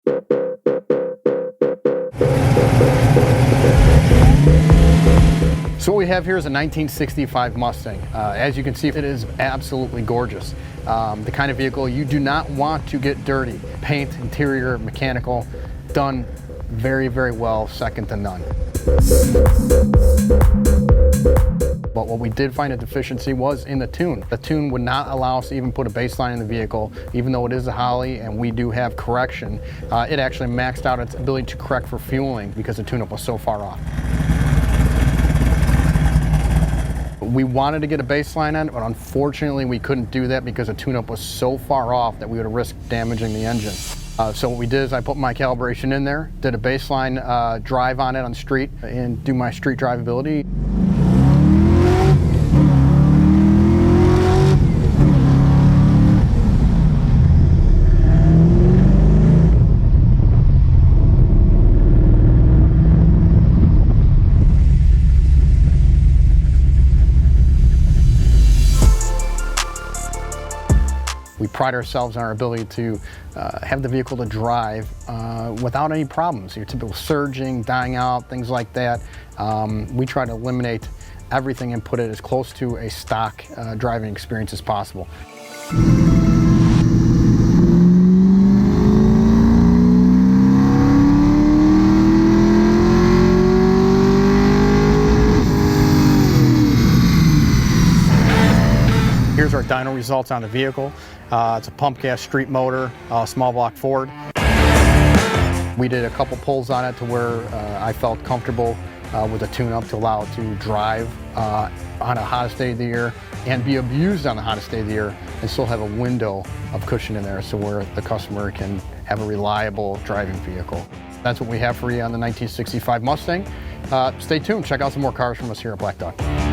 So what we have here is a 1965 Mustang. As you can see, it is absolutely gorgeous. The kind of vehicle you do not want to get dirty. Paint, interior, mechanical, done very, very well, second to none. But what we did find a deficiency was in the tune. The tune would not allow us to even put a baseline in the vehicle, even though it is a Holly and we do have correction. It actually maxed out its ability to correct for fueling because the tune-up was so far off. We wanted to get a baseline on it, but unfortunately we couldn't do that because the tune-up was so far off that we would have risked damaging the engine. So what we did is I put my calibration in there, did a baseline drive on it on the street, and do my street drivability. We pride ourselves on our ability to have the vehicle to drive without any problems. Your typical surging, dying out, things like that. We try to eliminate everything and put it as close to a stock driving experience as possible. Here's our dyno results on the vehicle. It's a pump gas street motor, small block Ford. We did a couple pulls on it to where I felt comfortable with a tune-up to allow it to drive on a hottest day of the year and be abused on the hottest day of the year and still have a window of cushion in there so where the customer can have a reliable driving vehicle. That's what we have for you on the 1965 Mustang. Stay tuned, check out some more cars from us here at Blackdog.